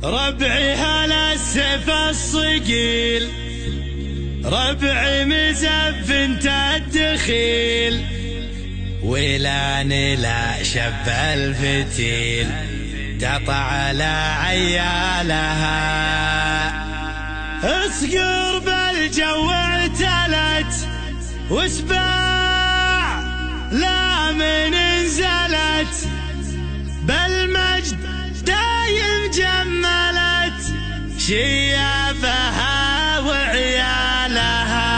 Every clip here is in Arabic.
ربعي هلا السيف الصقيل، ربعي مزف انت الدخيل، ولاني لا شب الفتيل تطع على عيالها. اصقر بالجو اعتلت وسباع لا من انزلت، بالمجد دايم جملت شيابها وعيالها.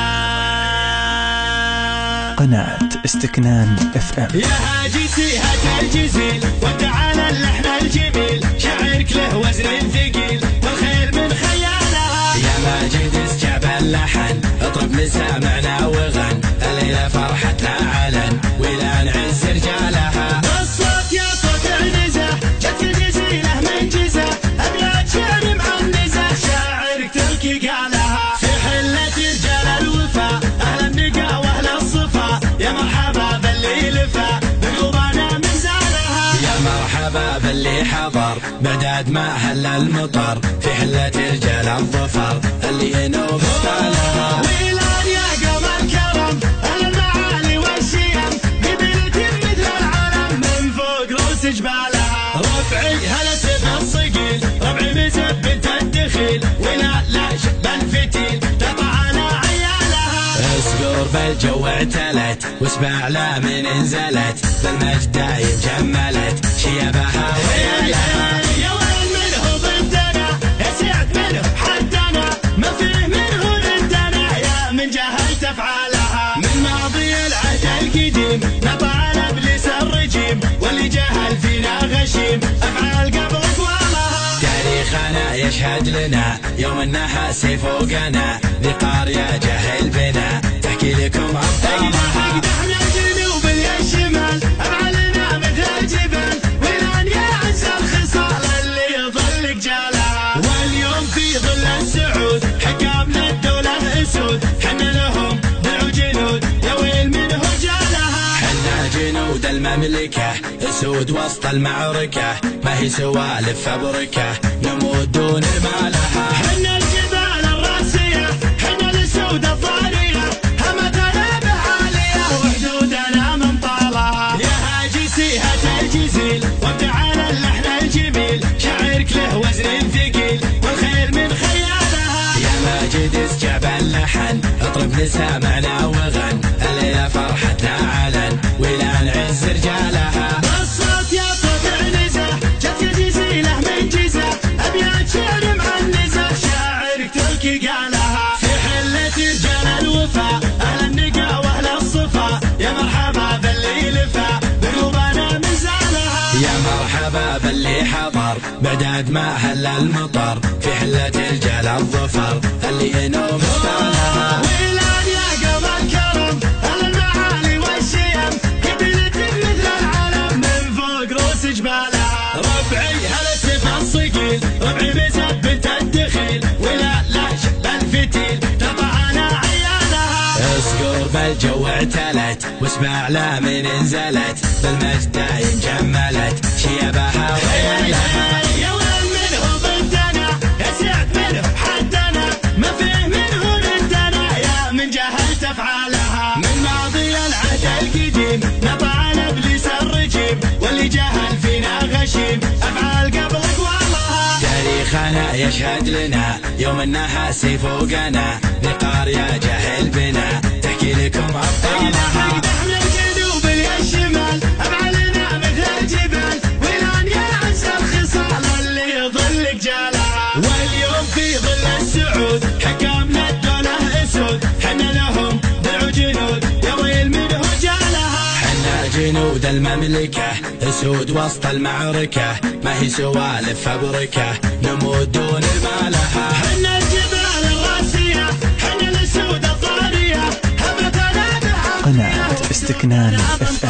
قناة استكنان FM. يا هاجسي هات الجزيل وتعالى اللحن الجميل، شعرك له وزن ثقيل والخير من خيالها. يا ماجد اسجاب اللحن اطرب مسامعنا وغن، الليلة فرحتنا علن ولا نعز رجالها. الصوت يا صوت عنزة جت الجزيلة من جزة، أبيات شعر معنزة شاعرك تلقي قالها. في حلة رجال الوفا أهل النقا وأهل الصفا، يا مرحبا باللي لفا بقلوبنا من زالها. يا مرحبا باللي حضر بعداد ما هل المطر، في حلة رجال الظفر اللي ينوب ستالها. ويلان يا قوم الكرم أهل المعالي والشيم، قبيلة مثل العالم من فوق رؤوس جبالها. ربعي هلا سيف الصقيل، ربعي مزف بنت الدخيل، ولا لا شب الفتيل تطع على عيالها. اصقر بالجو اعتلت واسباع لا من انزلت، بالمجد دايم جملت شيابها وعيالها. يا ويل منه ضدنا يا سعد منه حدنا، ما فيه منه ضدنا يا من جهلت افعالها. من ماضي العهد القديم نطع على ابليس الرجيم، واللي جهل فينا غشيم افعال قبل اقوالها. تاريخنا يشهد لنا يوم النحاس فوقنا، ذقار يا جهل بنا تحكي لكم ابطالها. اقدحنا الجنوب الشمال افعالنا مثل الجبال، ولان يا عز الخصال اللي يظل جالها. واليوم في ظل السعود حكامنا الدولة اسود، حنا لهم ضلع جنود يا ويل منه جالها. حنا جنود المملكة اسود وسط المعركة، ما هي سوالف فبركة نموت دون مالها. حنا الجبال الراسية حنا الاسود الضارية، همتنا بعالية وحدودنا من طالها. يا هاجسي هات الجزيل وتعالى اللحن الجميل، شعرك له وزن ثقيل والخير من خيالها. يا ماجد اسجاب اللحن اطرب مسامعنا وغن، الليلة فرحتنا علن ولا نعز رجالها. الصوت يا صوت عنزة جت الجزيلة من جزة، أبيات شعر معنزة شاعرك تلقي قالها. في حلة رجال الوفا أهل النقا وأهل الصفا، يا مرحبا باللي لفا بقلوبنا من زالها. يا مرحبا باللي حضر بعداد ما هل المطر، في حلة رجال الظفر اللي ينوب ستالها. ويلان يا قوم الكرم أهل المعالي والشيم، قبيلة مثل العالم من فوق رؤوس جبالها. ربعي هلا سيف الصقيل، ربعي مزف بنت الدخيل، ولا لا شب الفتيل تطع على عيالها. اصقر بالجو اعتلت واسباع لا من انزلت، بالمجد دايم جملت شيابها وعيالها. يا ويل منه ضدنا يا سعد منه حدنا، ما فيه منه ضدنا يا من جهلت افعالها. من ماضي العهد القديم نطع على ابليس الرجيم، واللي جهل فينا غشيم افعال قبل اقوالها. تاريخنا يشهد لنا يوم النحاس فوقنا، ذقار يا جهل بنا تحكي لكم ابطالها. اقدحنا الجنوب الشمال افعالنا مثل الجبال، ولان يا عز الخصال اللي يظل جالها. واليوم في ظل السعود حكامنا الدولة اسود، حنا لهم ضلع جنود يا ويل منه جالها. حنا جنود المملكة اسود وسط المعركة، ما هي سوالف فبركة نموت دون مالها. حنا الجبال الراسية حنا الاسود الضارية، همتنا بعالية قناة استكنان FM.